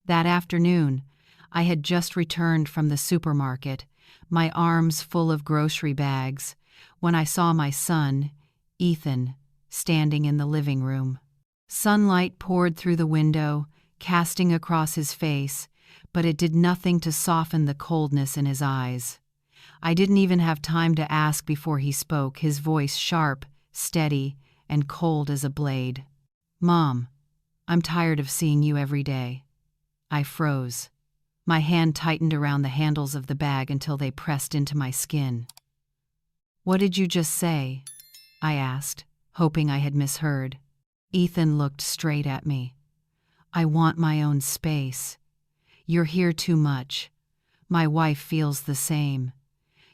That afternoon, I had just returned from the supermarket, my arms full of grocery bags, when I saw my son, Ethan, standing in the living room. Sunlight poured through the window, casting across his face, but it did nothing to soften the coldness in his eyes. I didn't even have time to ask before he spoke, his voice sharp, steady, and cold as a blade. "Mom, I'm tired of seeing you every day." I froze. My hand tightened around the handles of the bag until they pressed into my skin. "What did you just say?" I asked, hoping I had misheard. Ethan looked straight at me. "I want my own space. You're here too much. My wife feels the same.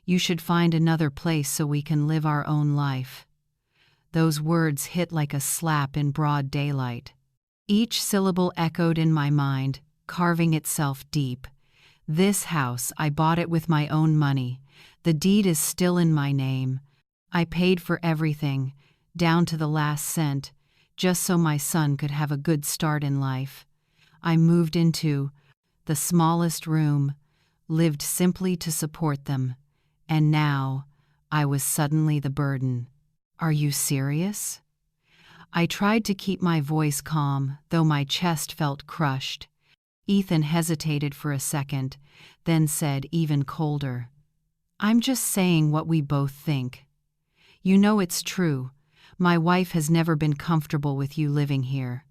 You should find another place so we can live our own life." Those words hit like a slap in broad daylight. Each syllable echoed in my mind, carving itself deep. This house, I bought it with my own money. The deed is still in my name. I paid for everything, down to the last cent, just so my son could have a good start in life. I moved into the smallest room, lived simply to support them, and now I was suddenly the burden. "Are you serious?" I tried to keep my voice calm, though my chest felt crushed. Ethan hesitated for a second, then said even colder, "I'm just saying what we both think. You know it's true. My wife has never been comfortable with you living here."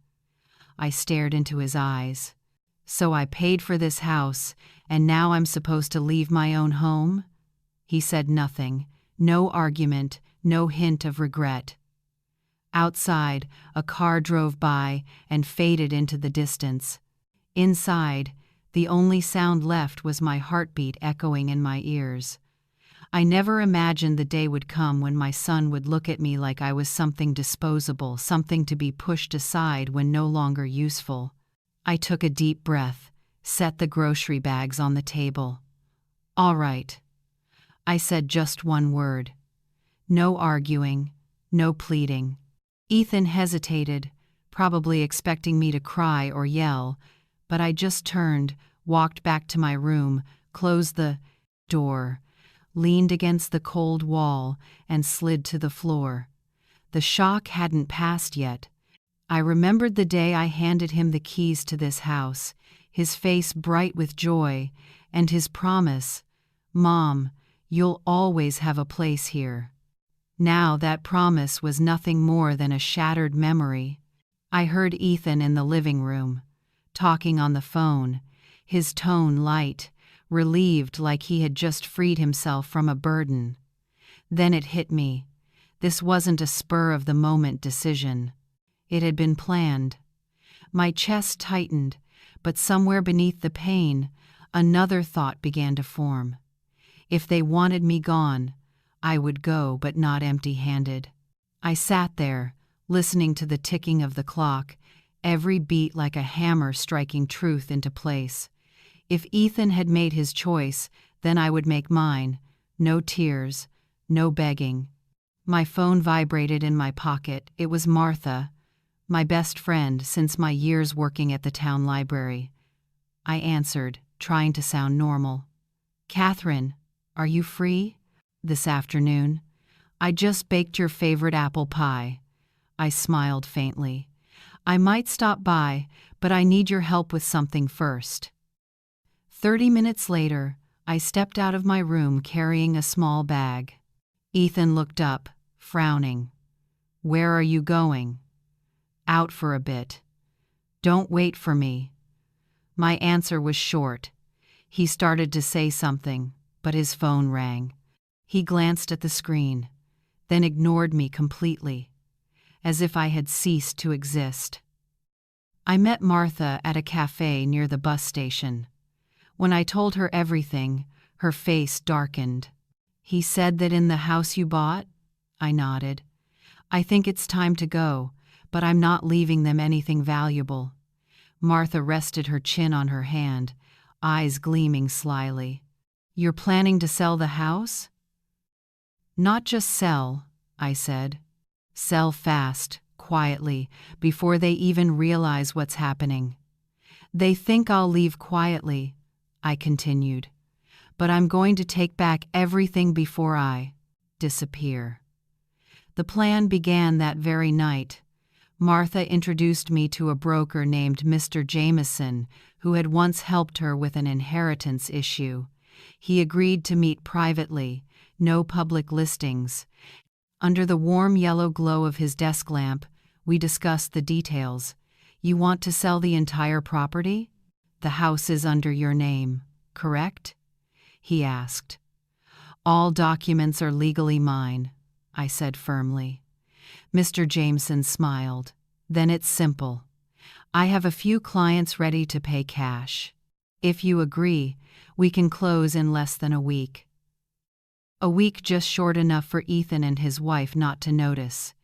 I stared into his eyes. "So I paid for this house, and now I'm supposed to leave my own home?" He said nothing, no argument, no hint of regret. Outside, a car drove by and faded into the distance. Inside, the only sound left was my heartbeat echoing in my ears. I never imagined the day would come when my son would look at me like I was something disposable, something to be pushed aside when no longer useful. I took a deep breath, set the grocery bags on the table. "All right." I said just one word. No arguing, no pleading. Ethan hesitated, probably expecting me to cry or yell, but I just turned, walked back to my room, closed the door, leaned against the cold wall, and slid to the floor. The shock hadn't passed yet. I remembered the day I handed him the keys to this house, his face bright with joy, and his promise, "Mom, you'll always have a place here." Now that promise was nothing more than a shattered memory. I heard Ethan in the living room, talking on the phone, his tone light, relieved like he had just freed himself from a burden. Then it hit me. This wasn't a spur-of-the-moment decision. It had been planned. My chest tightened, but somewhere beneath the pain, another thought began to form. If they wanted me gone, I would go, but not empty-handed. I sat there, listening to the ticking of the clock, every beat like a hammer striking truth into place. If Ethan had made his choice, then I would make mine. No tears, no begging. My phone vibrated in my pocket. It was Martha, my best friend since my years working at the town library. I answered, trying to sound normal. "Catherine, are you free?" "This afternoon. I just baked your favorite apple pie." I smiled faintly. "I might stop by, but I need your help with something first." 30 minutes later, I stepped out of my room carrying a small bag. Ethan looked up, frowning. "Where are you going?" "Out for a bit." "Don't wait for me." My answer was short. He started to say something, but his phone rang. He glanced at the screen, then ignored me completely, as if I had ceased to exist. I met Martha at a cafe near the bus station. When I told her everything, her face darkened. "He said that in the house you bought?" I nodded. "I think it's time to go, but I'm not leaving them anything valuable." Martha rested her chin on her hand, eyes gleaming slyly. "You're planning to sell the house?" "Not just sell," I said. "Sell fast, quietly, before they even realize what's happening. They think I'll leave quietly, I continued, but I'm going to take back everything before I disappear. The plan began that very night. Martha introduced me to a broker named Mr. Jameson, who had once helped her with an inheritance issue. He agreed to meet privately, no public listings. Under the warm yellow glow of his desk lamp, we discussed the details. You want to sell the entire property? The house is under your name, correct? He asked. All documents are legally mine, I said firmly. Mr. Jameson smiled. Then it's simple. I have a few clients ready to pay cash. If you agree, we can close in less than a week. A week just short enough for Ethan and his wife not to notice.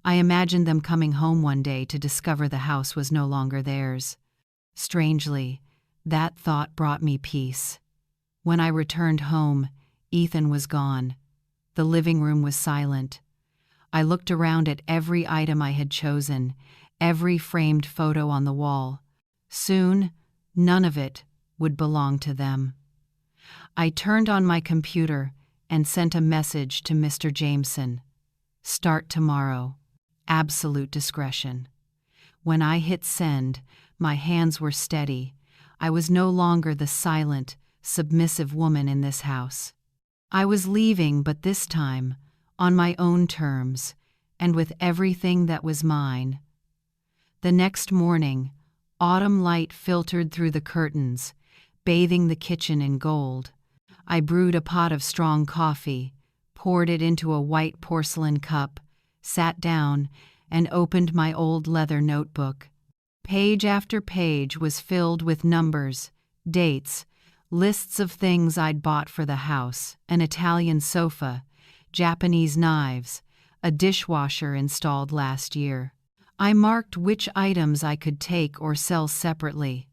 I imagined them coming home one day to discover the house was no longer theirs. Strangely, that thought brought me peace. When I returned home, Ethan was gone. The living room was silent. I looked around at every item I had chosen, every framed photo on the wall. Soon, none of it would belong to them. I turned on my computer and sent a message to Mr. Jameson. Start tomorrow. Absolute discretion. When I hit send, my hands were steady. I was no longer the silent, submissive woman in this house. I was leaving, but this time, on my own terms, and with everything that was mine. The next morning, autumn light filtered through the curtains, bathing the kitchen in gold. I brewed a pot of strong coffee, poured it into a white porcelain cup, sat down, and opened my old leather notebook. Page after page was filled with numbers, dates, lists of things I'd bought for the house, an Italian sofa, Japanese knives, a dishwasher installed last year. I marked which items I could take or sell separately.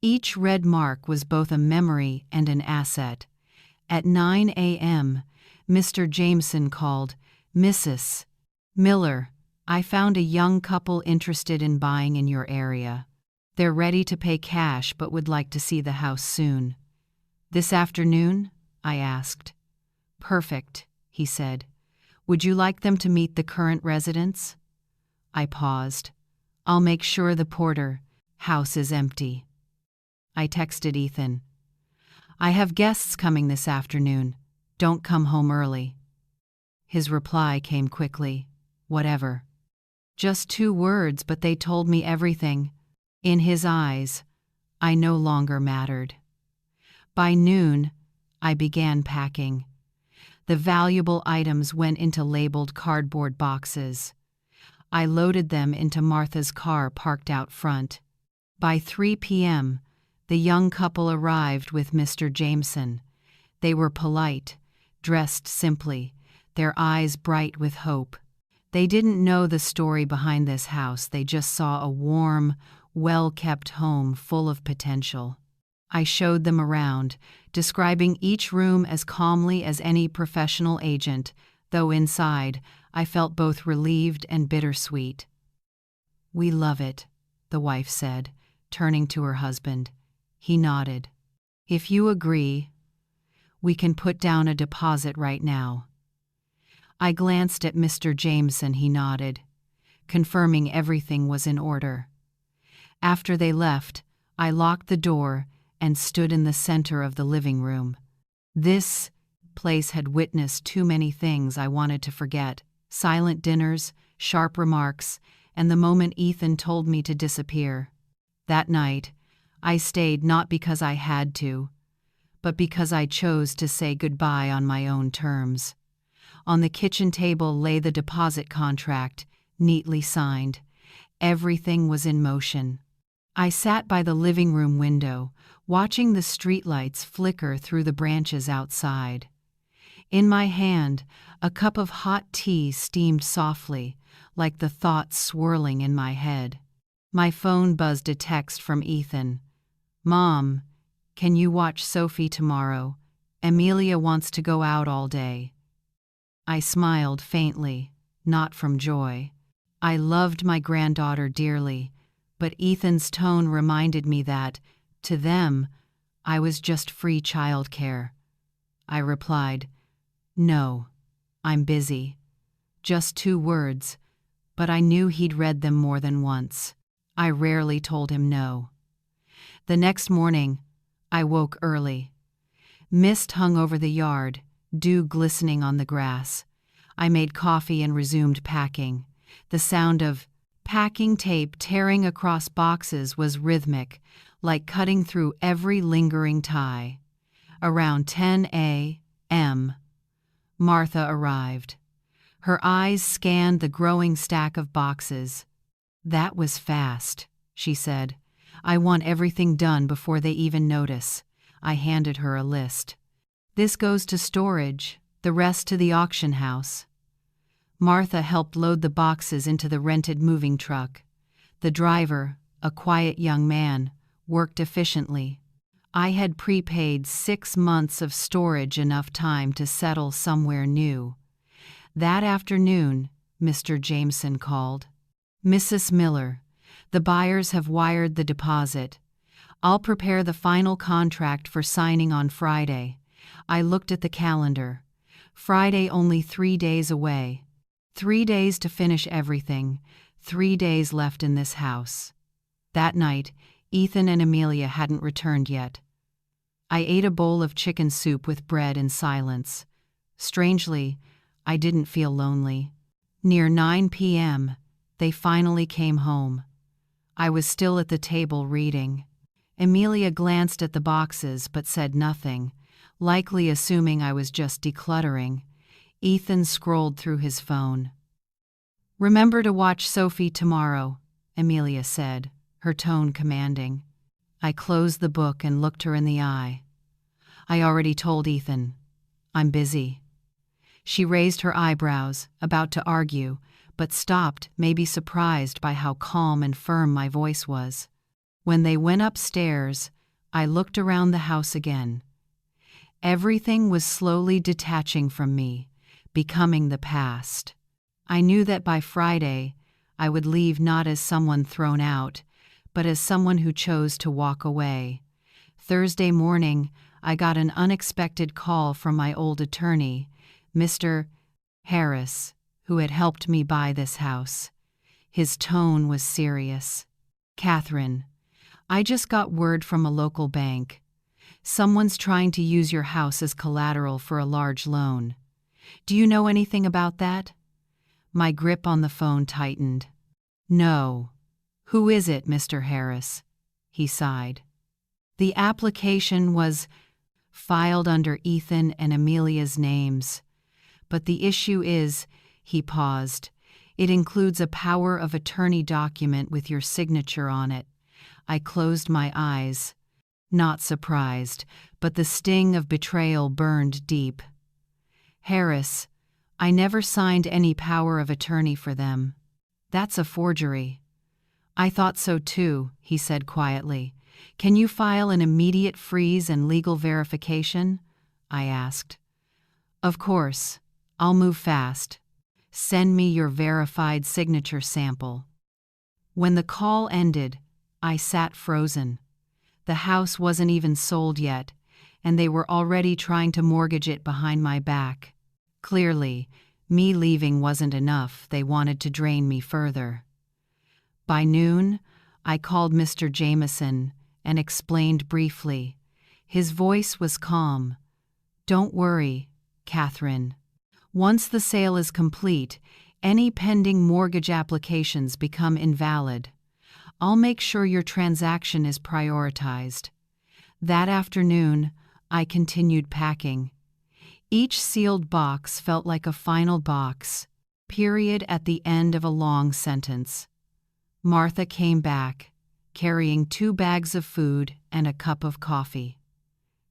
Each red mark was both a memory and an asset. At 9 a.m., Mr. Jameson called. Mrs. Miller, I found a young couple interested in buying in your area. They're ready to pay cash but would like to see the house soon. This afternoon? I asked. Perfect, he said. Would you like them to meet the current residents? I paused. I'll make sure the porter house is empty. I texted Ethan. I have guests coming this afternoon. Don't come home early. His reply came quickly. Whatever. Just 2 words, but they told me everything. In his eyes, I no longer mattered. By noon, I began packing. The valuable items went into labeled cardboard boxes. I loaded them into Martha's car parked out front. By 3 p.m., the young couple arrived with Mr. Jameson. They were polite, dressed simply, their eyes bright with hope. They didn't know the story behind this house, they just saw a warm, well-kept home full of potential. I showed them around, describing each room as calmly as any professional agent, though inside, I felt both relieved and bittersweet. We love it, the wife said, turning to her husband. He nodded. If you agree, we can put down a deposit right now. I glanced at Mr. Jameson. He nodded, confirming everything was in order. After they left, I locked the door and stood in the center of the living room. This place had witnessed too many things I wanted to forget. Silent dinners, sharp remarks, and the moment Ethan told me to disappear. That night, I stayed not because I had to, but because I chose to say goodbye on my own terms. On the kitchen table lay the deposit contract, neatly signed. Everything was in motion. I sat by the living room window, watching the streetlights flicker through the branches outside. In my hand, a cup of hot tea steamed softly, like the thoughts swirling in my head. My phone buzzed a text from Ethan. Mom, can you watch Sophie tomorrow? Amelia wants to go out all day. I smiled faintly, not from joy. I loved my granddaughter dearly, but Ethan's tone reminded me that, to them, I was just free childcare. I replied, "No, I'm busy." Just 2 words, but I knew he'd read them more than once. I rarely told him no. The next morning, I woke early. Mist hung over the yard, dew glistening on the grass. I made coffee and resumed packing. The sound of packing tape tearing across boxes was rhythmic, like cutting through every lingering tie. Around 10 a.m., Martha arrived. Her eyes scanned the growing stack of boxes. "That was fast," she said. "I want everything done before they even notice." I handed her a list. "This goes to storage, the rest to the auction house." Martha helped load the boxes into the rented moving truck. The driver, a quiet young man, worked efficiently. I had prepaid 6 months of storage, enough time to settle somewhere new. That afternoon, Mr. Jameson called. "Mrs. Miller, the buyers have wired the deposit. I'll prepare the final contract for signing on Friday." I looked at the calendar. Friday only 3 days away. 3 days to finish everything. 3 days left in this house. That night, Ethan and Amelia hadn't returned yet. I ate a bowl of chicken soup with bread in silence. Strangely, I didn't feel lonely. Near 9 p.m., they finally came home. I was still at the table reading. Amelia glanced at the boxes but said nothing, likely assuming I was just decluttering. Ethan scrolled through his phone. "Remember to watch Sophie tomorrow," Amelia said, her tone commanding. I closed the book and looked her in the eye. "I already told Ethan. I'm busy." She raised her eyebrows, about to argue, but stopped, maybe surprised by how calm and firm my voice was. When they went upstairs, I looked around the house again. Everything was slowly detaching from me, becoming the past. I knew that by Friday, I would leave not as someone thrown out, but as someone who chose to walk away. Thursday morning, I got an unexpected call from my old attorney, Mr. Harris, who had helped me buy this house. His tone was serious. "Catherine, I just got word from a local bank. Someone's trying to use your house as collateral for a large loan. Do you know anything about that?" My grip on the phone tightened. "No." "Who is it, Mr. Harris?" He sighed. "The application was filed under Ethan and Amelia's names. But the issue is," he paused, "it includes a power of attorney document with your signature on it." I closed my eyes. Not surprised, but the sting of betrayal burned deep. "Harris, I never signed any power of attorney for them. That's a forgery." "I thought so too," he said quietly. "Can you file an immediate freeze and legal verification?" I asked. "Of course. I'll move fast. Send me your verified signature sample." When the call ended, I sat frozen. The house wasn't even sold yet, and they were already trying to mortgage it behind my back. Clearly, me leaving wasn't enough. They wanted to drain me further. By noon, I called Mr. Jameson and explained briefly. His voice was calm. "Don't worry, Catherine. Once the sale is complete, any pending mortgage applications become invalid. I'll make sure your transaction is prioritized." That afternoon, I continued packing. Each sealed box felt like a final box, period at the end of a long sentence. Martha came back, carrying 2 bags of food and a cup of coffee.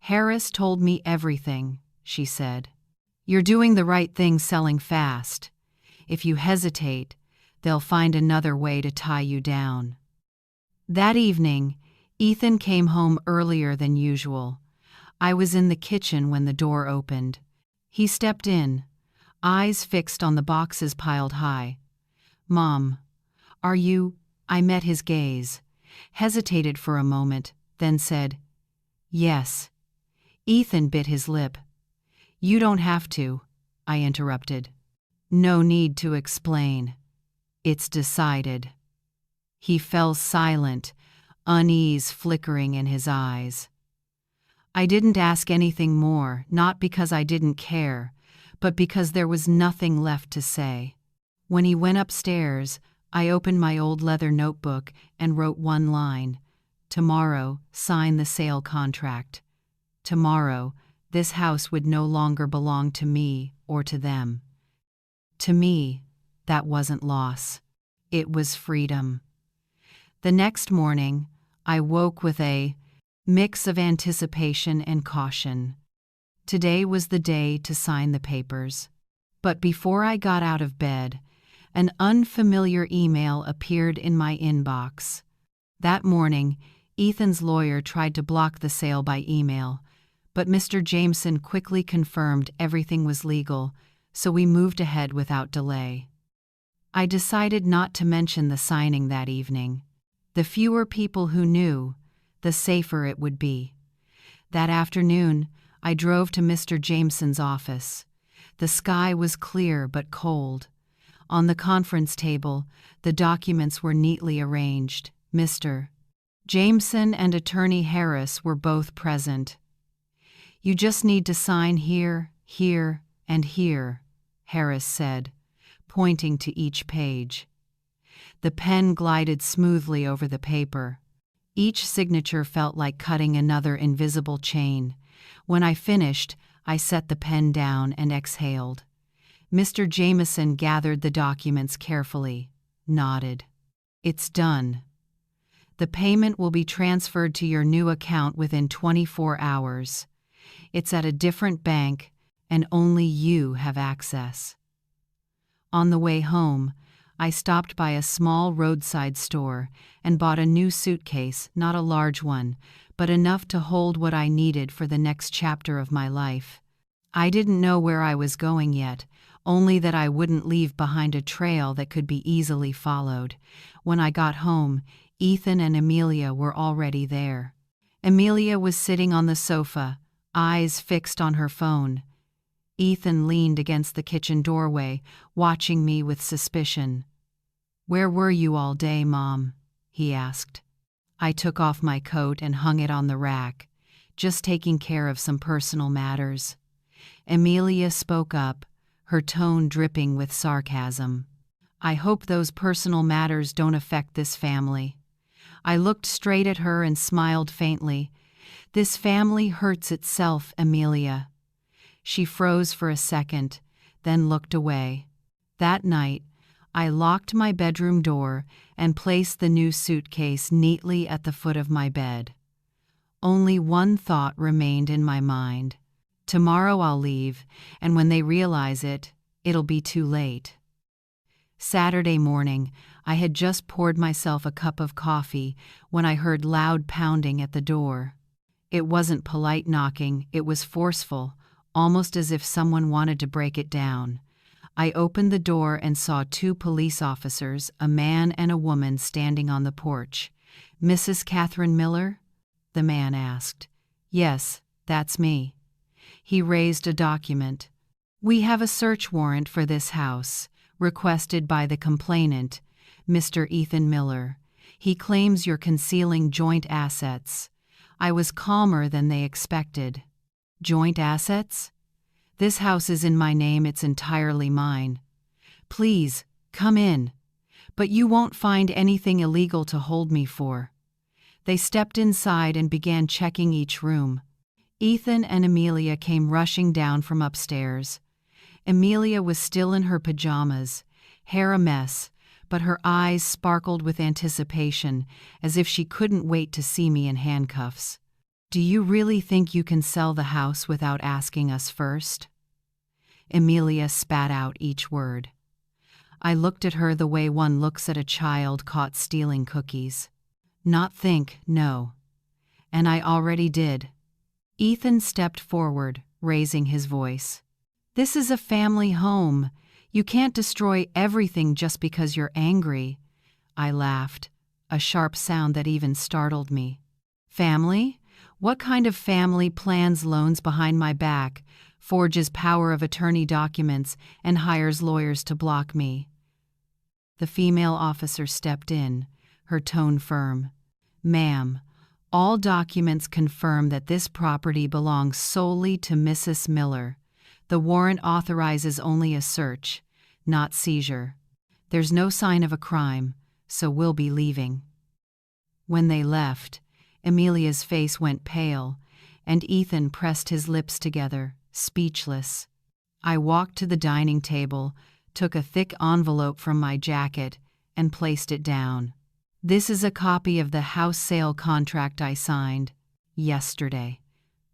"Harris told me everything," she said. "You're doing the right thing selling fast. If you hesitate, they'll find another way to tie you down." That evening, Ethan came home earlier than usual. I was in the kitchen when the door opened. He stepped in, eyes fixed on the boxes piled high. "Mom, are you—" I met his gaze, hesitated for a moment, then said, "Yes." Ethan bit his lip. "You don't have to," I interrupted. "No need to explain. It's decided." He fell silent, unease flickering in his eyes. I didn't ask anything more, not because I didn't care, but because there was nothing left to say. When he went upstairs, I opened my old leather notebook and wrote one line. Tomorrow, sign the sale contract. Tomorrow, this house would no longer belong to me or to them. To me, that wasn't loss. It was freedom. The next morning, I woke with a mix of anticipation and caution. Today was the day to sign the papers. But before I got out of bed, an unfamiliar email appeared in my inbox. That morning, Ethan's lawyer tried to block the sale by email, but Mr. Jameson quickly confirmed everything was legal, so we moved ahead without delay. I decided not to mention the signing that evening. The fewer people who knew, the safer it would be. That afternoon, I drove to Mr. Jameson's office. The sky was clear but cold. On the conference table, the documents were neatly arranged. Mr. Jameson and Attorney Harris were both present. "You just need to sign here, here, and here," Harris said, pointing to each page. The pen glided smoothly over the paper. Each signature felt like cutting another invisible chain. When I finished, I set the pen down and exhaled. Mr. Jameson gathered the documents carefully, nodded. "It's done. The payment will be transferred to your new account within 24 hours. It's at a different bank, and only you have access." On the way home, I stopped by a small roadside store and bought a new suitcase, not a large one, but enough to hold what I needed for the next chapter of my life. I didn't know where I was going yet, only that I wouldn't leave behind a trail that could be easily followed. When I got home, Ethan and Amelia were already there. Amelia was sitting on the sofa, eyes fixed on her phone. Ethan leaned against the kitchen doorway, watching me with suspicion. "Where were you all day, Mom?" he asked. I took off my coat and hung it on the rack, just taking care of some personal matters. Amelia spoke up, her tone dripping with sarcasm. "I hope those personal matters don't affect this family." I looked straight at her and smiled faintly. "This family hurts itself, Amelia." She froze for a second, then looked away. That night, I locked my bedroom door and placed the new suitcase neatly at the foot of my bed. Only one thought remained in my mind. Tomorrow I'll leave, and when they realize it, it'll be too late. Saturday morning, I had just poured myself a cup of coffee when I heard loud pounding at the door. It wasn't polite knocking, it was forceful, almost as if someone wanted to break it down. I opened the door and saw two police officers, a man and a woman, standing on the porch. "Mrs. Catherine Miller?" the man asked. "Yes, that's me." He raised a document. "We have a search warrant for this house, requested by the complainant, Mr. Ethan Miller. He claims you're concealing joint assets." I was calmer than they expected. "Joint assets? This house is in my name, it's entirely mine. Please, come in. But you won't find anything illegal to hold me for." They stepped inside and began checking each room. Ethan and Amelia came rushing down from upstairs. Amelia was still in her pajamas, hair a mess, but her eyes sparkled with anticipation, as if she couldn't wait to see me in handcuffs. "Do you really think you can sell the house without asking us first?" Amelia spat out each word. I looked at her the way one looks at a child caught stealing cookies. "Not think, no. And I already did." Ethan stepped forward, raising his voice. "This is a family home. You can't destroy everything just because you're angry." I laughed. a sharp sound that even startled me. Family? What kind of family plans loans behind my back, forges power of attorney documents, and hires lawyers to block me? The female officer stepped in, her tone firm. Ma'am, all documents confirm that this property belongs solely to Mrs. Miller. The warrant authorizes only a search, not seizure. There's no sign of a crime, so we'll be leaving. When they left, Amelia's face went pale, and Ethan pressed his lips together, speechless. I walked to the dining table, took a thick envelope from my jacket, and placed it down. This is a copy of the house sale contract I signed yesterday.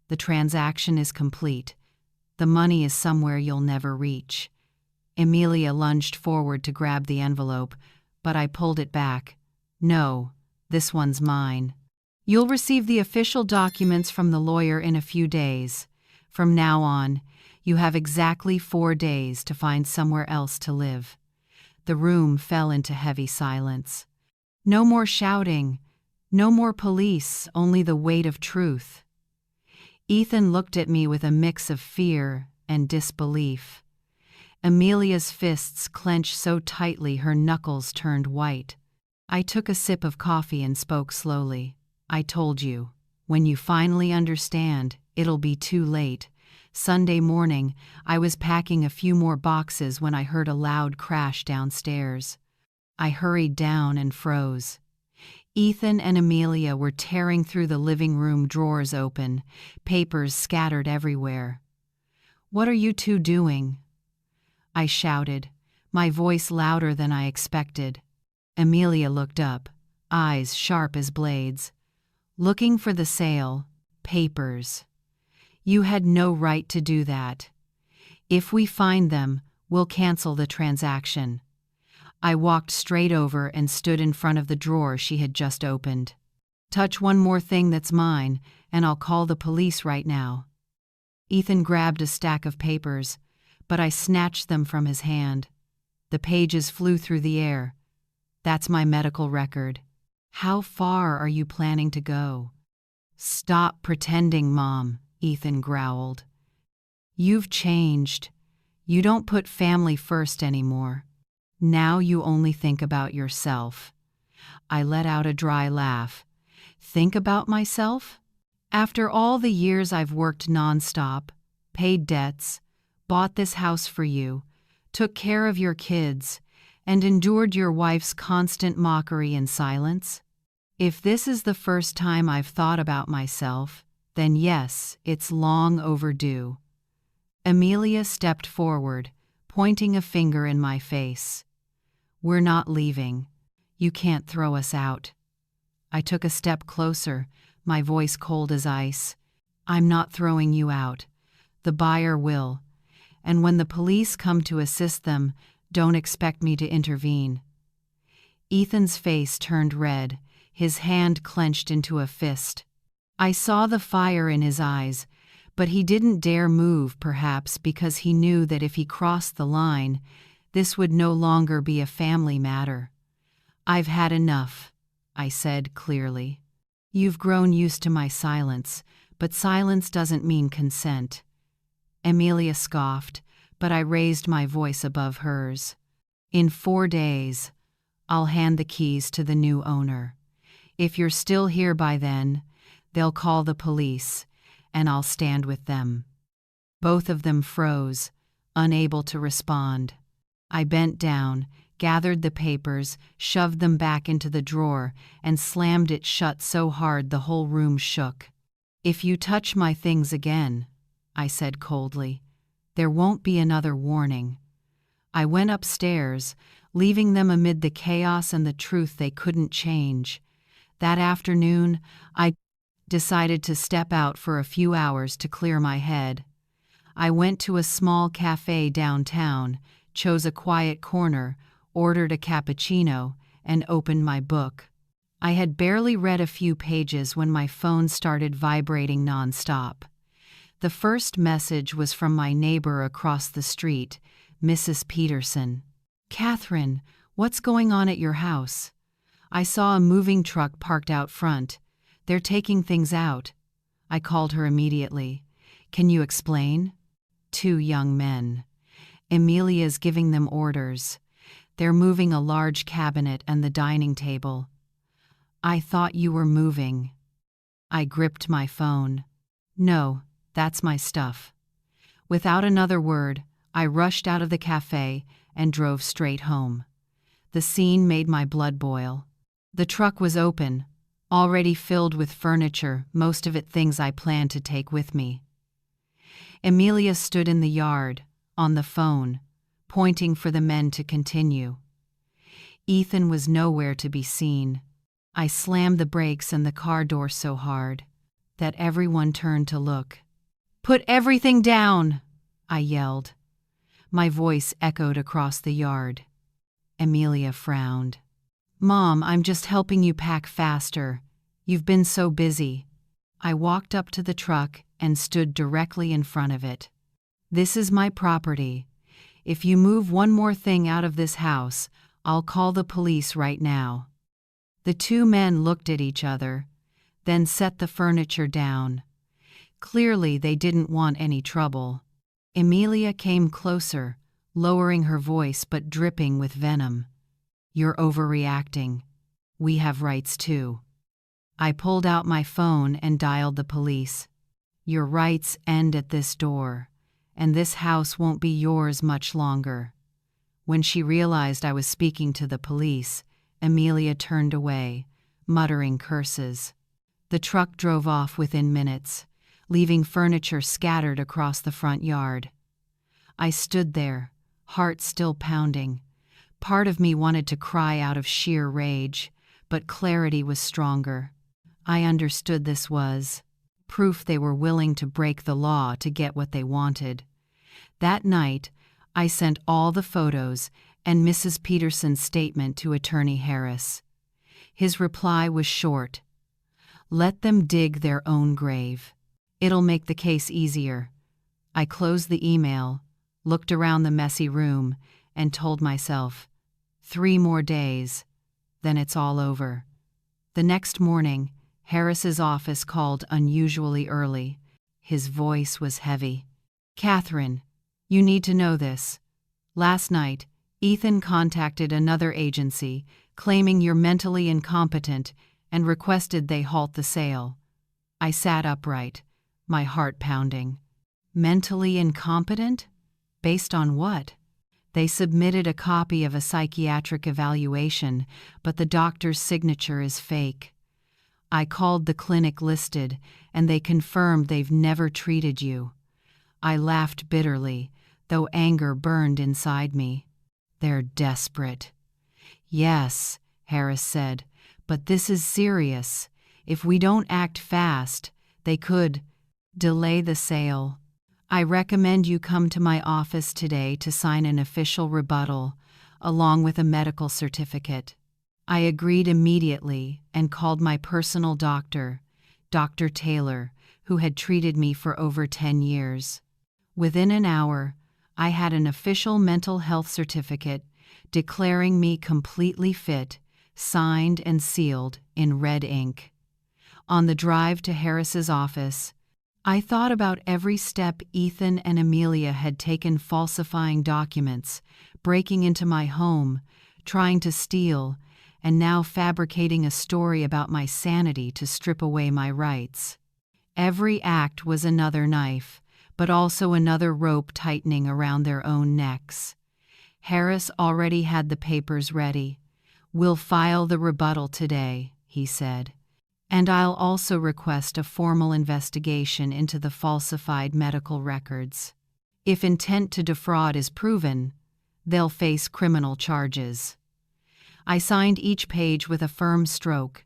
The transaction is complete. The money is somewhere you'll never reach. Amelia lunged forward to grab the envelope, but I pulled it back. No, this one's mine. You'll receive the official documents from the lawyer in a few days. From now on, you have exactly 4 days to find somewhere else to live. The room fell into heavy silence. No more shouting, no more police, only the weight of truth. Ethan looked at me with a mix of fear and disbelief. Amelia's fists clenched so tightly her knuckles turned white. I took a sip of coffee and spoke slowly. I told you, when you finally understand, it'll be too late. Sunday morning, I was packing a few more boxes when I heard a loud crash downstairs. I hurried down and froze. Ethan and Amelia were tearing through the living room drawers open, papers scattered everywhere. "What are you two doing?" I shouted, my voice louder than I expected. Amelia looked up, eyes sharp as blades. "Looking for the sale, papers. You had no right to do that. If we find them, we'll cancel the transaction." I walked straight over and stood in front of the drawer she had just opened. "Touch one more thing that's mine, and I'll call the police right now." Ethan grabbed a stack of papers, but I snatched them from his hand. The pages flew through the air. "That's my medical record. How far are you planning to go?" "Stop pretending, Mom," Ethan growled. "You've changed. You don't put family first anymore. Now you only think about yourself." I let out a dry laugh. "Think about myself? After all the years I've worked nonstop, paid debts, bought this house for you, took care of your kids, and endured your wife's constant mockery in silence? If this is the first time I've thought about myself, then yes, it's long overdue." Amelia stepped forward, pointing a finger in my face. "We're not leaving. You can't throw us out." I took a step closer, my voice cold as ice. "I'm not throwing you out. The buyer will. And when the police come to assist them, don't expect me to intervene." Ethan's face turned red, his hand clenched into a fist. I saw the fire in his eyes, but he didn't dare move, perhaps because he knew that if he crossed the line, this would no longer be a family matter. "I've had enough," I said clearly. "You've grown used to my silence, but silence doesn't mean consent." Amelia scoffed, but I raised my voice above hers. "In 4 days, I'll hand the keys to the new owner. If you're still here by then, they'll call the police, and I'll stand with them." Both of them froze, unable to respond. I bent down, gathered the papers, shoved them back into the drawer, and slammed it shut so hard the whole room shook. "If you touch my things again," I said coldly, "there won't be another warning." I went upstairs, leaving them amid the chaos and the truth they couldn't change. That afternoon, I decided to step out for a few hours to clear my head. I went to a small cafe downtown, chose a quiet corner, ordered a cappuccino, and opened my book. I had barely read a few pages when my phone started vibrating nonstop. The first message was from my neighbor across the street, Mrs. Peterson. "Catherine, what's going on at your house?" I saw a moving truck parked out front. They're taking things out. I called her immediately. Can you explain? Two young men. Emilia's giving them orders. They're moving a large cabinet and the dining table. I thought you were moving. I gripped my phone. No, that's my stuff. Without another word, I rushed out of the cafe and drove straight home. The scene made my blood boil. The truck was open, already filled with furniture, most of it things I planned to take with me. Emilia stood in the yard, on the phone, pointing for the men to continue. Ethan was nowhere to be seen. I slammed the brakes and the car door so hard that everyone turned to look. "Put everything down!" I yelled. My voice echoed across the yard. Emilia frowned. "Mom, I'm just helping you pack faster. You've been so busy." I walked up to the truck and stood directly in front of it. "This is my property. If you move one more thing out of this house, I'll call the police right now." The two men looked at each other, then set the furniture down. Clearly they didn't want any trouble. Emilia came closer, lowering her voice but dripping with venom. "You're overreacting. We have rights too." I pulled out my phone and dialed the police. "Your rights end at this door, and this house won't be yours much longer." When she realized I was speaking to the police, Emilia turned away, muttering curses. The truck drove off within minutes, leaving furniture scattered across the front yard. I stood there, heart still pounding. Part of me wanted to cry out of sheer rage, but clarity was stronger. I understood this was proof they were willing to break the law to get what they wanted. That night, I sent all the photos and Mrs. Peterson's statement to Attorney Harris. His reply was short. "Let them dig their own grave. It'll make the case easier." I closed the email, looked around the messy room, and told myself, 3 more days, then it's all over. The next morning, Harris's office called unusually early. His voice was heavy. "Catherine, you need to know this. Last night, Ethan contacted another agency, claiming you're mentally incompetent, and requested they halt the sale." I sat upright, my heart pounding. Mentally incompetent? Based on what? They submitted a copy of a psychiatric evaluation, but the doctor's signature is fake. I called the clinic listed, and they confirmed they've never treated you. I laughed bitterly, though anger burned inside me. "They're desperate." "Yes," Harris said, "but this is serious. If we don't act fast, they could delay the sale. I recommend you come to my office today to sign an official rebuttal, along with a medical certificate." I agreed immediately and called my personal doctor, Dr. Taylor, who had treated me for over 10 years. Within an hour, I had an official mental health certificate declaring me completely fit, signed and sealed in red ink. On the drive to Harris's office, I thought about every step Ethan and Emilia had taken falsifying documents, breaking into my home, trying to steal, and now fabricating a story about my sanity to strip away my rights. Every act was another knife, but also another rope tightening around their own necks. Harris already had the papers ready. "We'll file the rebuttal today," he said. "And I'll also request a formal investigation into the falsified medical records. If intent to defraud is proven, they'll face criminal charges." I signed each page with a firm stroke.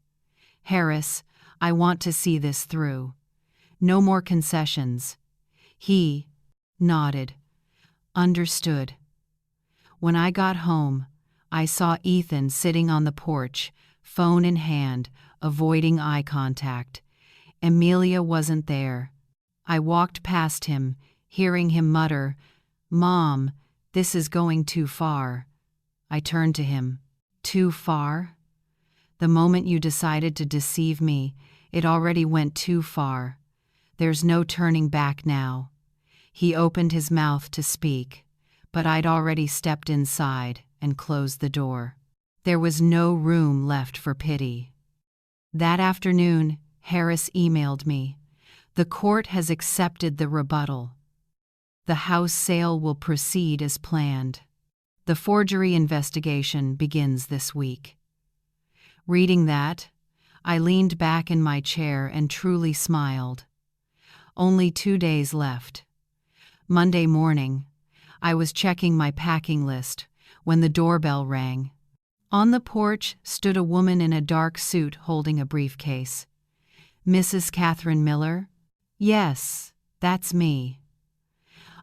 "Harris, I want to see this through. No more concessions." He nodded. "Understood." When I got home, I saw Ethan sitting on the porch, phone in hand, avoiding eye contact. Emilia wasn't there. I walked past him, hearing him mutter, "Mom, this is going too far." I turned to him. "Too far?" The moment you decided to deceive me, it already went too far. There's no turning back now." He opened his mouth to speak, but I'd already stepped inside and closed the door. There was no room left for pity. That afternoon, Harris emailed me. "The court has accepted the rebuttal. The house sale will proceed as planned. The forgery investigation begins this week." Reading that, I leaned back in my chair and truly smiled. Only 2 days left. Monday morning, I was checking my packing list when the doorbell rang. On the porch stood a woman in a dark suit holding a briefcase. "Mrs. Catherine Miller?" "Yes, that's me.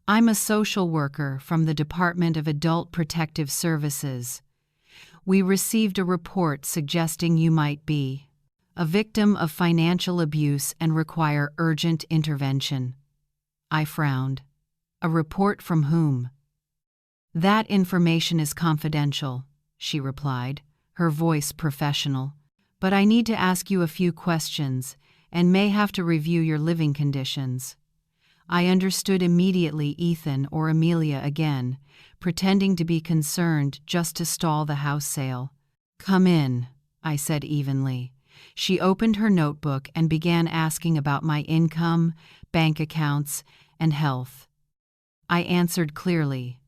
I'm a social worker from the Department of Adult Protective Services. We received a report suggesting you might be a victim of financial abuse and require urgent intervention." I frowned. "A report from whom?" "That information is confidential," she replied, her voice professional. "But I need to ask you a few questions and may have to review your living conditions." I understood immediately Ethan or Amelia again, pretending to be concerned just to stall the house sale. "Come in," I said evenly. She opened her notebook and began asking about my income, bank accounts, and health. I answered clearly,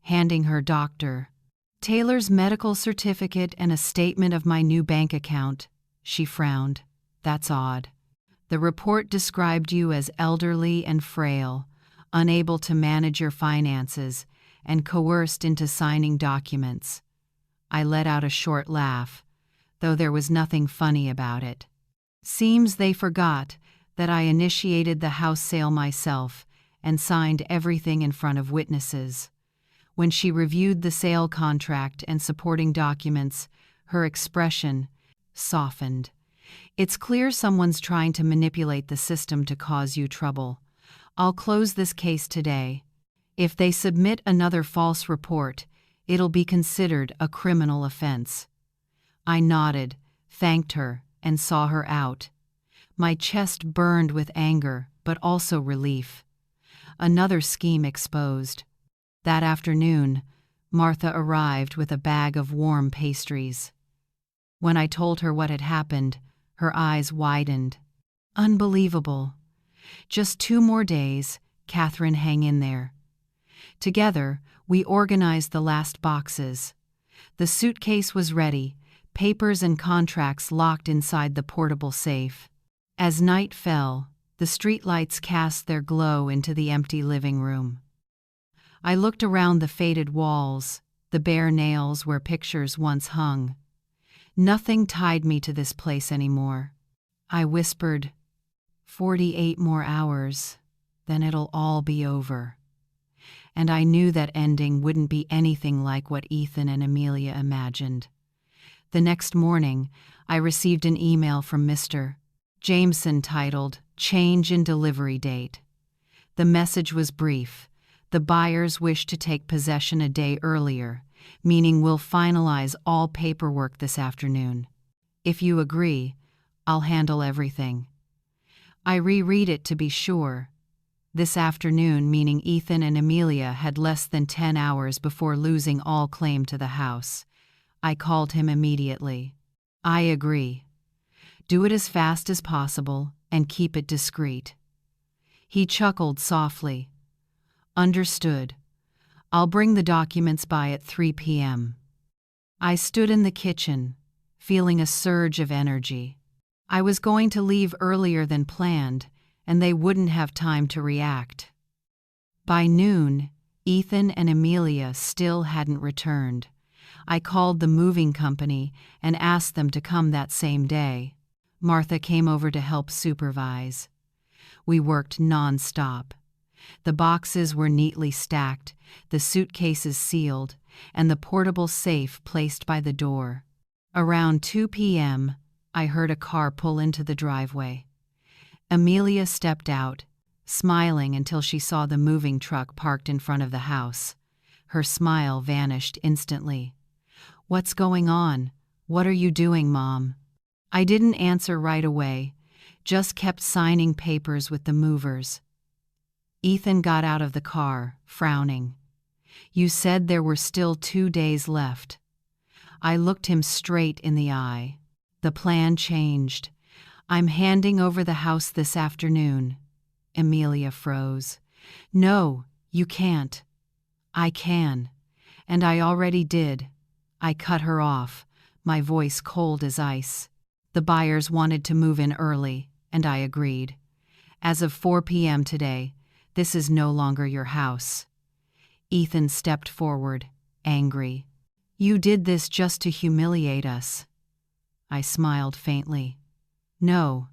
handing her Dr. Taylor's medical certificate and a statement of my new bank account. She frowned. "That's odd. The report described you as elderly and frail, unable to manage your finances, and coerced into signing documents." I let out a short laugh, though there was nothing funny about it. Seems they forgot that I initiated the house sale myself and signed everything in front of witnesses. When she reviewed the sale contract and supporting documents, her expression softened. "It's clear someone's trying to manipulate the system to cause you trouble. I'll close this case today. If they submit another false report, it'll be considered a criminal offense." I nodded, thanked her, and saw her out. My chest burned with anger, but also relief. Another scheme exposed. That afternoon, Martha arrived with a bag of warm pastries. When I told her what had happened, her eyes widened. "Unbelievable. Just 2 more days, Catherine, hang in there." Together, we organized the last boxes. The suitcase was ready, papers and contracts locked inside the portable safe. As night fell, the streetlights cast their glow into the empty living room. I looked around the faded walls, the bare nails where pictures once hung. Nothing tied me to this place anymore. I whispered, 48 more hours, then it'll all be over." And I knew that ending wouldn't be anything like what Ethan and Amelia imagined. The next morning, I received an email from Mr. Jameson titled, "Change in Delivery Date." The message was brief. The buyers wish to take possession a day earlier, meaning we'll finalize all paperwork this afternoon. If you agree, I'll handle everything. I reread it to be sure. This afternoon, meaning Ethan and Amelia had less than 10 hours before losing all claim to the house. I called him immediately. "I agree. Do it as fast as possible and keep it discreet." He chuckled softly. "Understood. I'll bring the documents by at 3 p.m. I stood in the kitchen, feeling a surge of energy. I was going to leave earlier than planned, and they wouldn't have time to react. By noon, Ethan and Amelia still hadn't returned. I called the moving company and asked them to come that same day. Martha came over to help supervise. We worked non-stop. The boxes were neatly stacked, the suitcases sealed, and the portable safe placed by the door. Around 2 p.m., I heard a car pull into the driveway. Amelia stepped out, smiling until she saw the moving truck parked in front of the house. Her smile vanished instantly. "What's going on?" "What are you doing, Mom?" I didn't answer right away, just kept signing papers with the movers. Ethan got out of the car, frowning. "You said there were still 2 days left." I looked him straight in the eye. "The plan changed. I'm handing over the house this afternoon." Amelia froze. "No, you can't." "I can. And I already did." I cut her off, my voice cold as ice. The buyers wanted to move in early, and I agreed. "As of 4 p.m. today, this is no longer your house." Ethan stepped forward, angry. "You did this just to humiliate us." I smiled faintly. "No,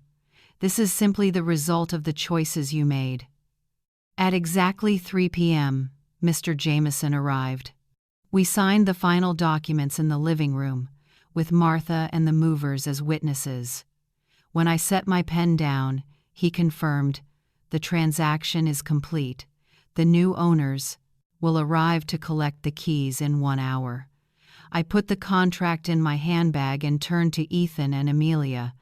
this is simply the result of the choices you made." At exactly 3 p.m., Mr. Jameson arrived. We signed the final documents in the living room, with Martha and the movers as witnesses. When I set my pen down, he confirmed, "The transaction is complete. The new owners will arrive to collect the keys in 1 hour." I put the contract in my handbag and turned to Ethan and Amelia.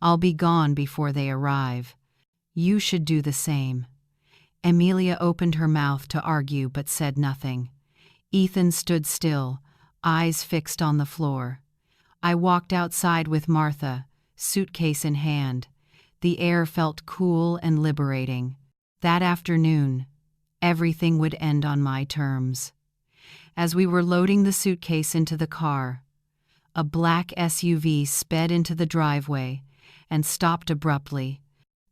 "I'll be gone before they arrive. You should do the same." Amelia opened her mouth to argue but said nothing. Ethan stood still, eyes fixed on the floor. I walked outside with Martha, suitcase in hand. The air felt cool and liberating. That afternoon, everything would end on my terms. As we were loading the suitcase into the car, a black SUV sped into the driveway and stopped abruptly.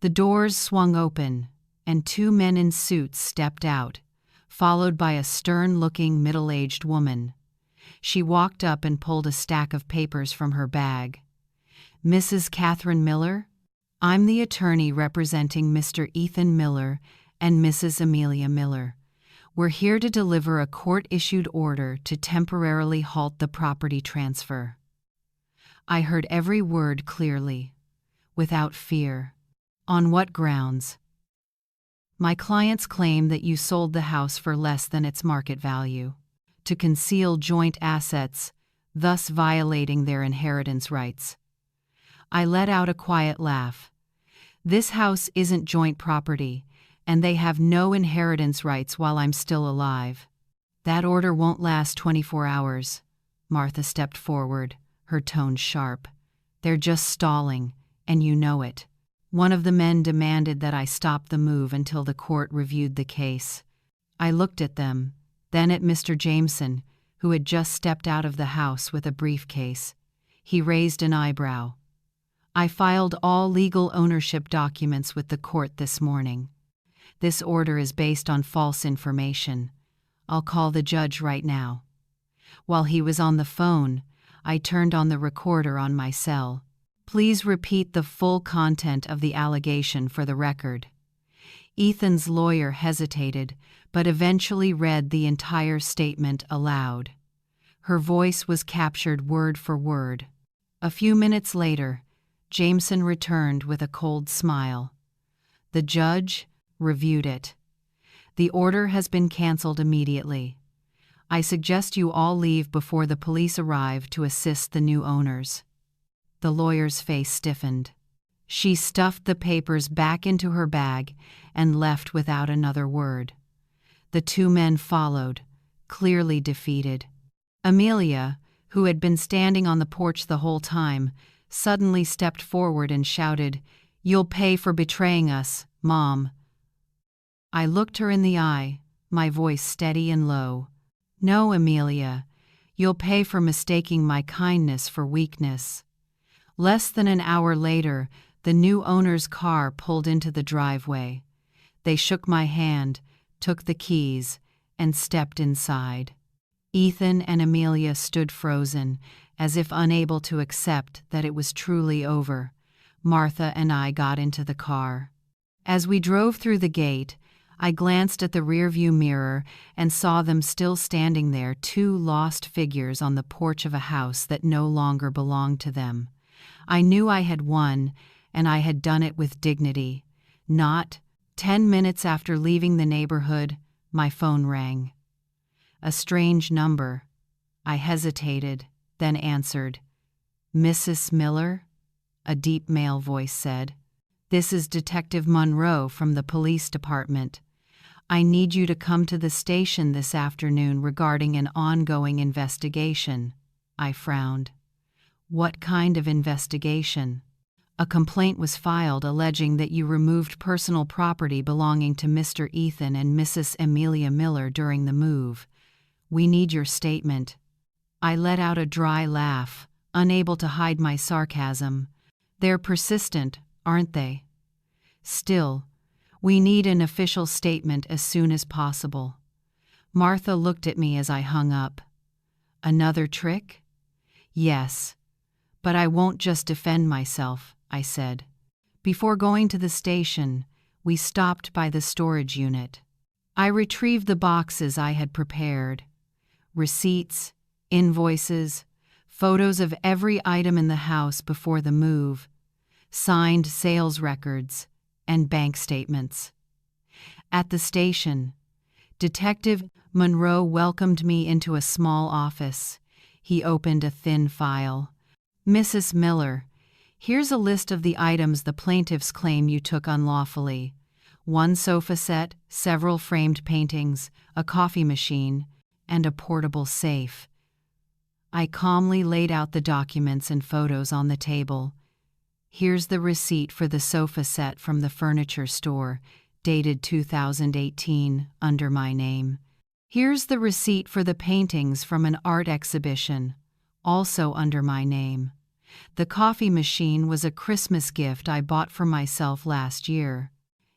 The doors swung open, and 2 men in suits stepped out, followed by a stern-looking middle-aged woman. She walked up and pulled a stack of papers from her bag. "Mrs. Catherine Miller? I'm the attorney representing Mr. Ethan Miller and Mrs. Amelia Miller. We're here to deliver a court-issued order to temporarily halt the property transfer." I heard every word clearly, without fear. "On what grounds?" "My clients claim that you sold the house for less than its market value, to conceal joint assets, thus violating their inheritance rights." I let out a quiet laugh. "This house isn't joint property, and they have no inheritance rights while I'm still alive." "That order won't last 24 hours. Martha stepped forward, her tone sharp. "They're just stalling, and you know it." One of the men demanded that I stop the move until the court reviewed the case. I looked at them, then at Mr. Jameson, who had just stepped out of the house with a briefcase. He raised an eyebrow. "I filed all legal ownership documents with the court this morning. This order is based on false information. I'll call the judge right now." While he was on the phone, I turned on the recorder on my cell. "Please repeat the full content of the allegation for the record." Ethan's lawyer hesitated, but eventually read the entire statement aloud. Her voice was captured word for word. A few minutes later, Jameson returned with a cold smile. The judge reviewed it. "The order has been canceled immediately. I suggest you all leave before the police arrive to assist the new owners." The lawyer's face stiffened. She stuffed the papers back into her bag and left without another word. The 2 men followed, clearly defeated. Amelia, who had been standing on the porch the whole time, suddenly stepped forward and shouted, "You'll pay for betraying us, Mom." I looked her in the eye, my voice steady and low. "No, Amelia, you'll pay for mistaking my kindness for weakness." Less than an hour later, the new owner's car pulled into the driveway. They shook my hand, took the keys, and stepped inside. Ethan and Amelia stood frozen, as if unable to accept that it was truly over. Martha and I got into the car. As we drove through the gate, I glanced at the rearview mirror and saw them still standing there, 2 lost figures on the porch of a house that no longer belonged to them. I knew I had won, and I had done it with dignity. Not 10 minutes after leaving the neighborhood, my phone rang. A strange number. I hesitated, then answered. "Mrs. Miller?" a deep male voice said. "This is Detective Monroe from the police department. I need you to come to the station this afternoon regarding an ongoing investigation." I frowned. "What kind of investigation?" "A complaint was filed alleging that you removed personal property belonging to Mr. Ethan and Mrs. Amelia Miller during the move. We need your statement." I let out a dry laugh, unable to hide my sarcasm. "They're persistent, aren't they? Still, we need an official statement as soon as possible." Martha looked at me as I hung up. "Another trick?" "Yes, but I won't just defend myself," I said. Before going to the station, we stopped by the storage unit. I retrieved the boxes I had prepared. Receipts, invoices, photos of every item in the house before the move, signed sales records, and bank statements. At the station, Detective Monroe welcomed me into a small office. He opened a thin file. "Mrs. Miller, here's a list of the items the plaintiffs claim you took unlawfully. 1 sofa set, several framed paintings, a coffee machine, and a portable safe." I calmly laid out the documents and photos on the table. "Here's the receipt for the sofa set from the furniture store, dated 2018, under my name. Here's the receipt for the paintings from an art exhibition, also under my name. The coffee machine was a Christmas gift I bought for myself last year.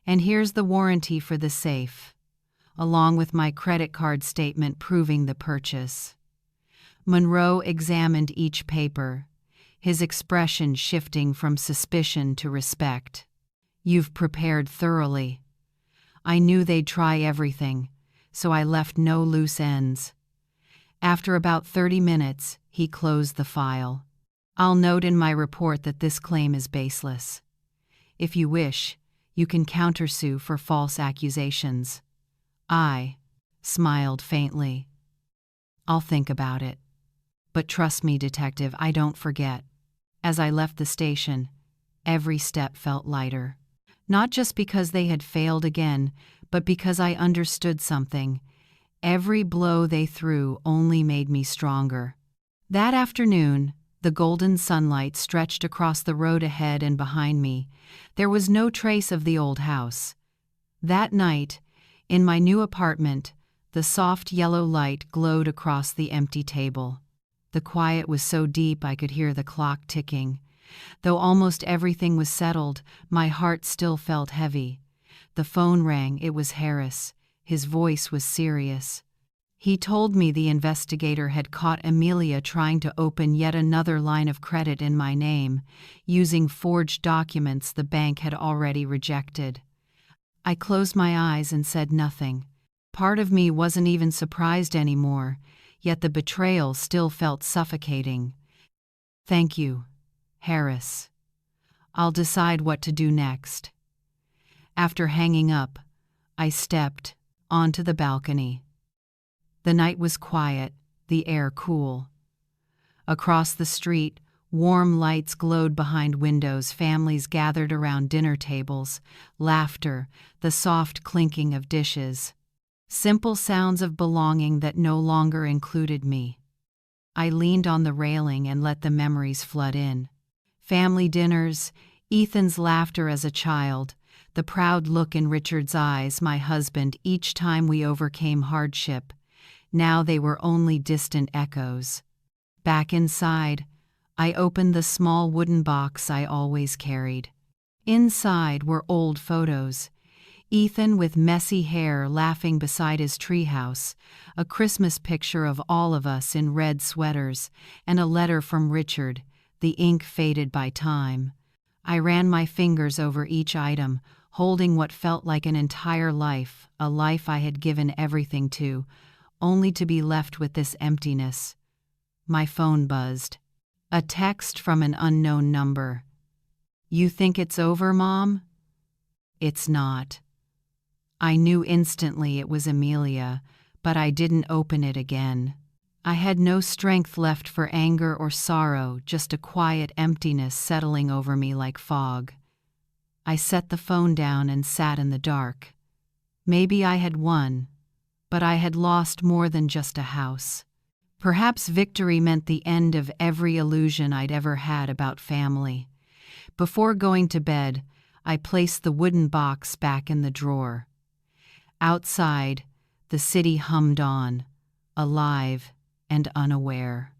And here's the warranty for the safe, along with my credit card statement proving the purchase." Monroe examined each paper, his expression shifting from suspicion to respect. "You've prepared thoroughly. I knew they'd try everything, so I left no loose ends." After about 30 minutes, he closed the file. "I'll note in my report that this claim is baseless. If you wish, you can countersue for false accusations." I smiled faintly. "I'll think about it. But trust me, Detective, I don't forget." As I left the station, every step felt lighter. Not just because they had failed again, but because I understood something. Every blow they threw only made me stronger. That afternoon, the golden sunlight stretched across the road ahead and behind me. There was no trace of the old house. That night, in my new apartment, the soft yellow light glowed across the empty table. The quiet was so deep I could hear the clock ticking. Though almost everything was settled, my heart still felt heavy. The phone rang. It was Harris. His voice was serious. He told me the investigator had caught Amelia trying to open yet another line of credit in my name, using forged documents the bank had already rejected. I closed my eyes and said nothing. Part of me wasn't even surprised anymore, yet the betrayal still felt suffocating. "Thank you, Harris. I'll decide what to do next." After hanging up, I stepped onto the balcony. The night was quiet, the air cool. Across the street, warm lights glowed behind windows, families gathered around dinner tables, laughter, the soft clinking of dishes. Simple sounds of belonging that no longer included me. I leaned on the railing and let the memories flood in. Family dinners, Ethan's laughter as a child, the proud look in Richard's eyes, my husband, each time we overcame hardship. Now they were only distant echoes. Back inside, I opened the small wooden box I always carried. Inside were old photos. Ethan with messy hair laughing beside his treehouse, a Christmas picture of all of us in red sweaters, and a letter from Richard, the ink faded by time. I ran my fingers over each item, holding what felt like an entire life, a life I had given everything to, only to be left with this emptiness. My phone buzzed. A text from an unknown number. "You think it's over, Mom?" It's not. I knew instantly it was Amelia, but I didn't open it again. I had no strength left for anger or sorrow, just a quiet emptiness settling over me like fog. I set the phone down and sat in the dark. Maybe I had won, but I had lost more than just a house. Perhaps victory meant the end of every illusion I'd ever had about family. Before going to bed, I placed the wooden box back in the drawer. Outside, the city hummed on, alive and unaware.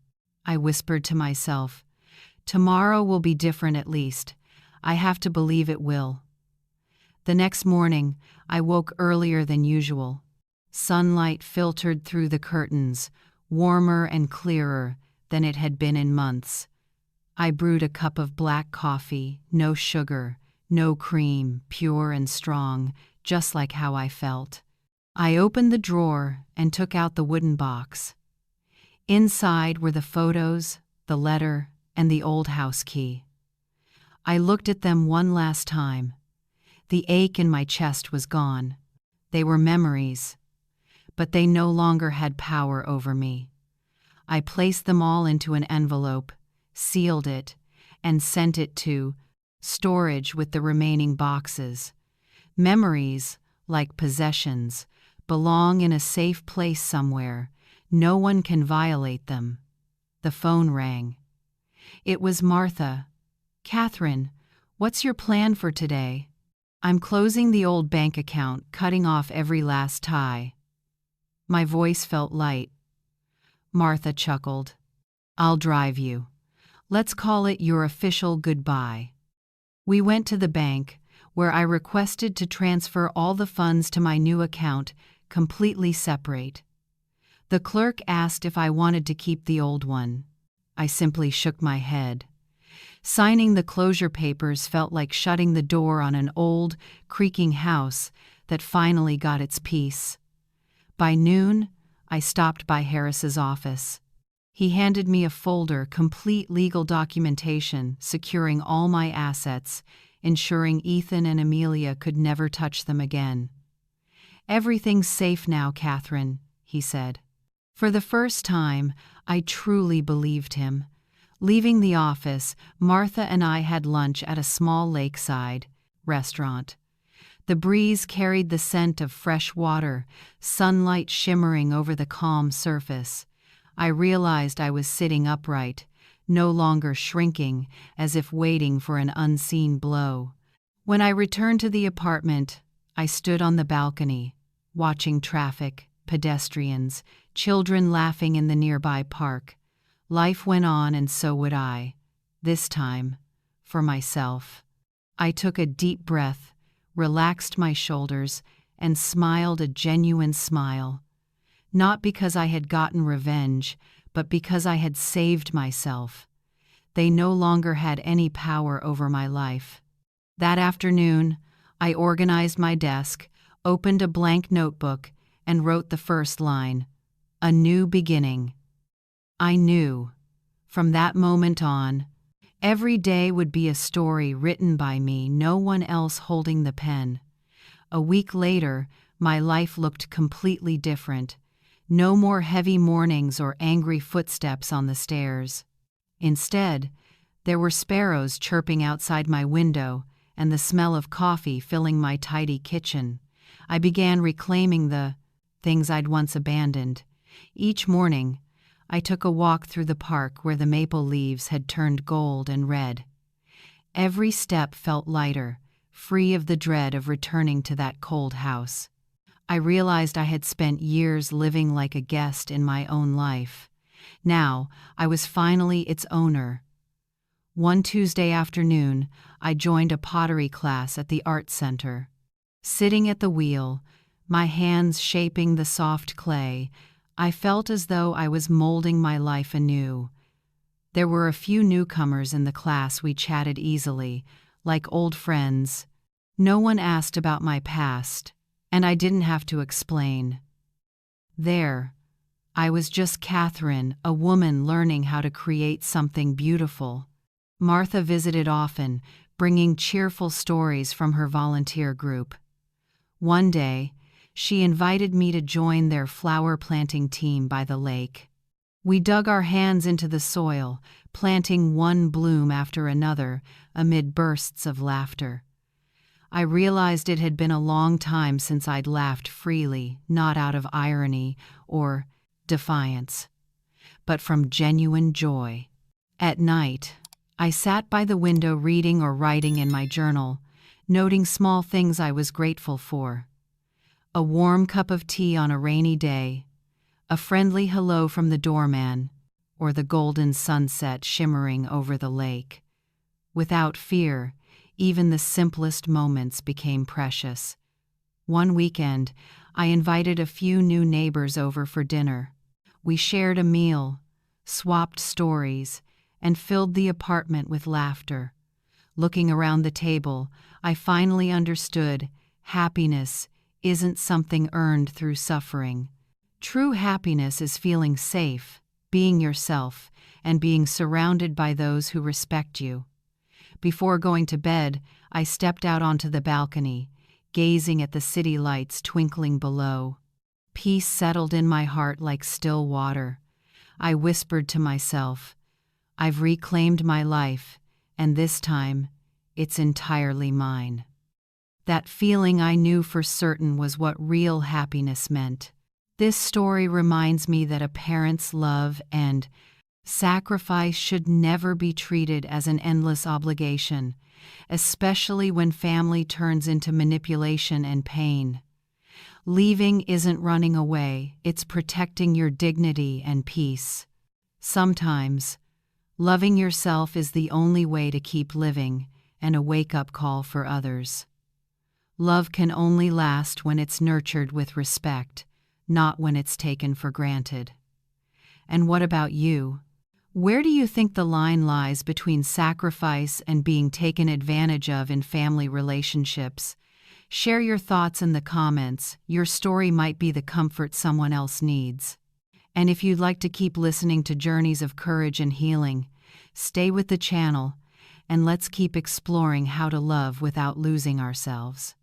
I whispered to myself, "Tomorrow will be different at least. I have to believe it will." The next morning, I woke earlier than usual. Sunlight filtered through the curtains, warmer and clearer than it had been in months. I brewed a cup of black coffee, no sugar, no cream, pure and strong, just like how I felt. I opened the drawer and took out the wooden box. Inside were the photos, the letter, and the old house key. I looked at them one last time. The ache in my chest was gone. They were memories, but they no longer had power over me. I placed them all into an envelope, sealed it, and sent it to storage with the remaining boxes. Memories, like possessions, belong in a safe place somewhere. No one can violate them. The phone rang. It was Martha. "Catherine, what's your plan for today?" "I'm closing the old bank account, cutting off every last tie." My voice felt light. Martha chuckled. "I'll drive you. Let's call it your official goodbye." We went to the bank, where I requested to transfer all the funds to my new account, completely separate. The clerk asked if I wanted to keep the old one. I simply shook my head. Signing the closure papers felt like shutting the door on an old, creaking house that finally got its peace. By noon, I stopped by Harris's office. He handed me a folder, complete legal documentation, securing all my assets, ensuring Ethan and Amelia could never touch them again. "Everything's safe now, Catherine," he said. For the first time, I truly believed him. Leaving the office, Martha and I had lunch at a small lakeside restaurant. The breeze carried the scent of fresh water, sunlight shimmering over the calm surface. I realized I was sitting upright, no longer shrinking, as if waiting for an unseen blow. When I returned to the apartment, I stood on the balcony, watching traffic, pedestrians, children laughing in the nearby park. Life went on, and so would I. This time, for myself. I took a deep breath, relaxed my shoulders, and smiled a genuine smile. Not because I had gotten revenge, but because I had saved myself. They no longer had any power over my life. That afternoon, I organized my desk, opened a blank notebook, and wrote the first line, "A new beginning." I knew, from that moment on, every day would be a story written by me, no one else holding the pen. A week later, my life looked completely different. No more heavy mornings or angry footsteps on the stairs. Instead, there were sparrows chirping outside my window and the smell of coffee filling my tidy kitchen. I began reclaiming the things I'd once abandoned. Each morning, I took a walk through the park where the maple leaves had turned gold and red. Every step felt lighter, free of the dread of returning to that cold house. I realized I had spent years living like a guest in my own life. Now, I was finally its owner. One Tuesday afternoon, I joined a pottery class at the art center. Sitting at the wheel, my hands shaping the soft clay, I felt as though I was molding my life anew. There were a few newcomers in the class. We chatted easily, like old friends. No one asked about my past, and I didn't have to explain. There, I was just Catherine, a woman learning how to create something beautiful. Martha visited often, bringing cheerful stories from her volunteer group. One day, she invited me to join their flower planting team by the lake. We dug our hands into the soil, planting one bloom after another amid bursts of laughter. I realized it had been a long time since I'd laughed freely, not out of irony or defiance, but from genuine joy. At night, I sat by the window reading or writing in my journal, noting small things I was grateful for. A warm cup of tea on a rainy day, a friendly hello from the doorman, or the golden sunset shimmering over the lake. Without fear, even the simplest moments became precious. One weekend, I invited a few new neighbors over for dinner. We shared a meal, swapped stories, and filled the apartment with laughter. Looking around the table, I finally understood happiness isn't something earned through suffering. True happiness is feeling safe, being yourself, and being surrounded by those who respect you. Before going to bed, I stepped out onto the balcony, gazing at the city lights twinkling below. Peace settled in my heart like still water. I whispered to myself, I've reclaimed my life, and this time, it's entirely mine. That feeling I knew for certain was what real happiness meant. This story reminds me that a parent's love and sacrifice should never be treated as an endless obligation, especially when family turns into manipulation and pain. Leaving isn't running away, it's protecting your dignity and peace. Sometimes, loving yourself is the only way to keep living and a wake-up call for others. Love can only last when it's nurtured with respect, not when it's taken for granted. And what about you? Where do you think the line lies between sacrifice and being taken advantage of in family relationships? Share your thoughts in the comments. Your story might be the comfort someone else needs. And if you'd like to keep listening to journeys of courage and healing, stay with the channel, and let's keep exploring how to love without losing ourselves.